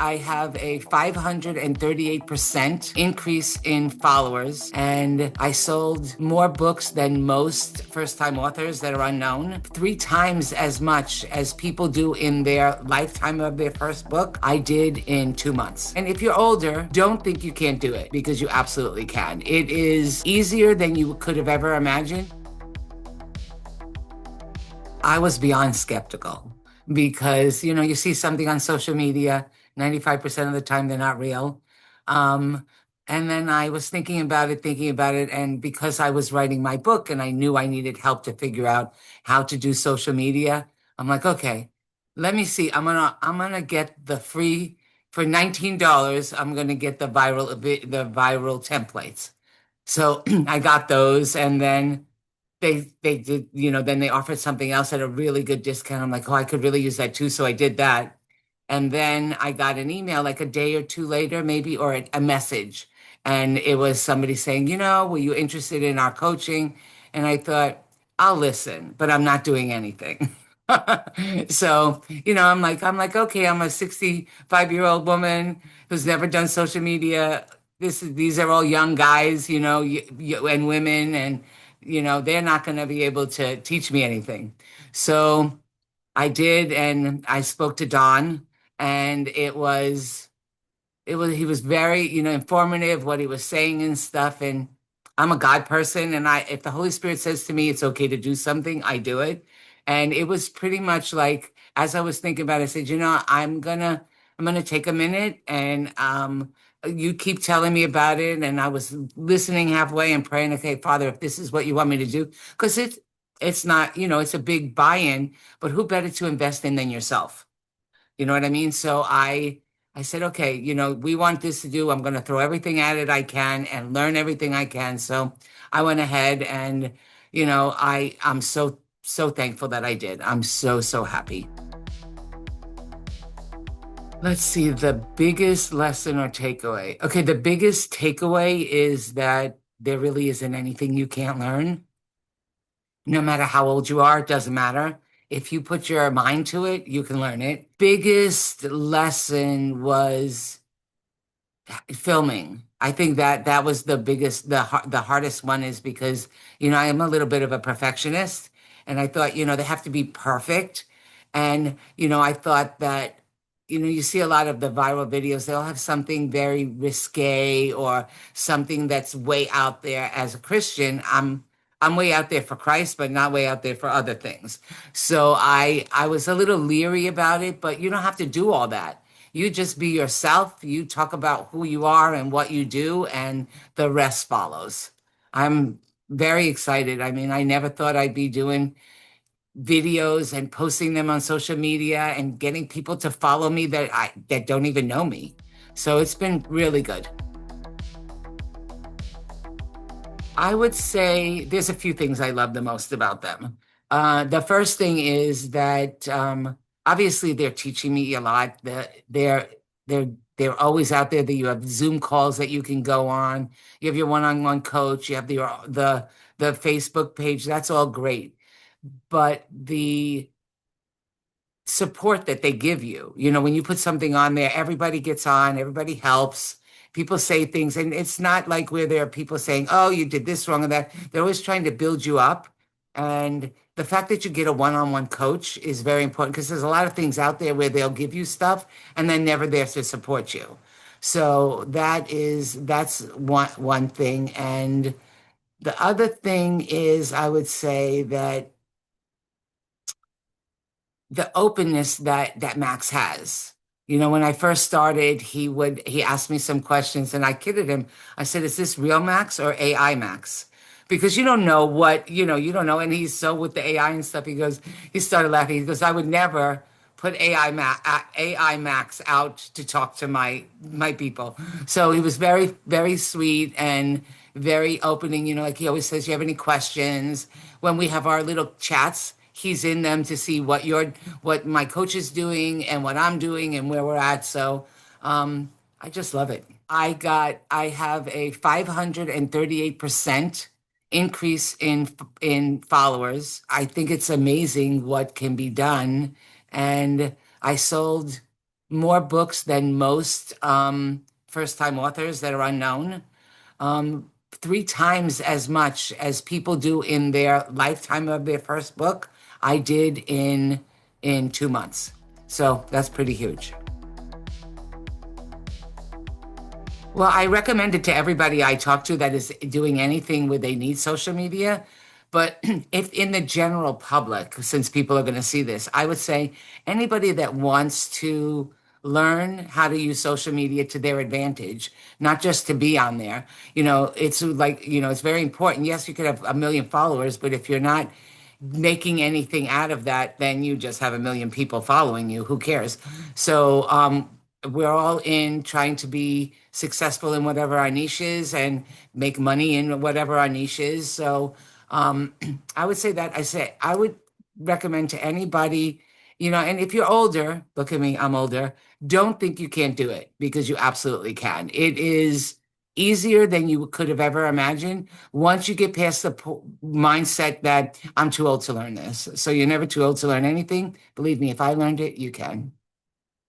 I have a 538% increase in followers, and I sold more books than most first-time authors that are unknown. 3 times as much as people do in their lifetime of their first book, I did in 2 months. And if you're older, don't think you can't do it, because you absolutely can. It is easier than you could have ever imagined. I was beyond skeptical because, you see something on social media, 95% of the time they're not real. Um, and then I was thinking about it. And because I was writing my book and I knew I needed help to figure out how to do social media, I'm like, okay, let me see. I'm gonna get the free for $19. I'm gonna get the viral templates. So I got those, and then they did, then they offered something else at a really good discount. I'm like, oh, I could really use that too. So I did that. And then I got an email like a day or two later, maybe, or a message. And it was somebody saying, were you interested in our coaching? And I thought, I'll listen, but I'm not doing anything. So, I'm like, okay, I'm a 65-year-old woman who's never done social media. These are all young guys, and women, and they're not going to be able to teach me anything. So I did, and I spoke to Don, and he was very, informative, what he was saying and stuff. And I'm a God person, and if the Holy Spirit says to me it's okay to do something, I do it. And it was pretty much like, as I was thinking about it, I said, I'm gonna take a minute, and you keep telling me about it. And I was listening halfway and praying, okay, Father, if this is what you want me to do, because it's not, it's a big buy-in, but who better to invest in than yourself? You know what I mean? So I said, okay, we want this to do. I'm going to throw everything at it I can and learn everything I can. So I went ahead, and I'm so thankful that I did. I'm so happy. Let's see, the biggest lesson or takeaway. Okay, the biggest takeaway is that there really isn't anything you can't learn. No matter how old you are, it doesn't matter. If you put your mind to it, you can learn it. Biggest lesson was filming. I think that was the biggest, the hardest one, is because, I am a little bit of a perfectionist, and I thought, they have to be perfect. And, I thought that, you see a lot of the viral videos, they'll have something very risque or something that's way out there. As a Christian, I'm way out there for Christ, but not way out there for other things. So I was a little leery about it, but you don't have to do all that. You just be yourself. You talk about who you are and what you do, and the rest follows. I'm very excited. I mean, I never thought I'd be doing videos and posting them on social media and getting people to follow me that don't even know me. So it's been really good. I would say there's a few things I love the most about them. The first thing is that obviously they're teaching me a lot. They're they're always out there. That you have Zoom calls that you can go on. You have your one-on-one coach. You have the Facebook page. That's all great. But the support that they give you, when you put something on there, everybody gets on, everybody helps. People say things, and it's not like where there are people saying, oh, you did this wrong or that. They're always trying to build you up. And the fact that you get a one-on-one coach is very important, because there's a lot of things out there where they'll give you stuff and they're never there to support you. So that's one thing. And the other thing is, I would say that the openness that Max has. When I first started, he asked me some questions, and I kidded him. I said, "Is this real Max or AI Max?" Because you don't know you don't know. And he's so with the AI and stuff. He started laughing. He goes, "I would never put AI Max out to talk to my people." So he was very, very sweet and very opening. Like he always says, "You have any questions?" When we have our little chats, he's in them to see what my coach is doing and what I'm doing and where we're at. So I just love it. I have a 538% increase in followers. I think it's amazing what can be done. And I sold more books than most first-time authors that are unknown. Three times as much as people do in their lifetime of their first book, I did in 2 months. So that's pretty huge. Well, I recommend it to everybody I talk to that is doing anything where they need social media. But if in the general public, since people are going to see this, I would say anybody that wants to learn how to use social media to their advantage, not just to be on there. It's like, it's very important. Yes, you could have a million followers, but if you're not making anything out of that, then you just have a million people following you. Who cares? So we're all in trying to be successful in whatever our niche is and make money in whatever our niche is. So I would say that I would recommend to anybody, and if you're older, look at me, I'm older, don't think you can't do it because you absolutely can. It is easier than you could have ever imagined once you get past the mindset that I'm too old to learn this. So you're never too old to learn anything. Believe me, if I learned it, you can.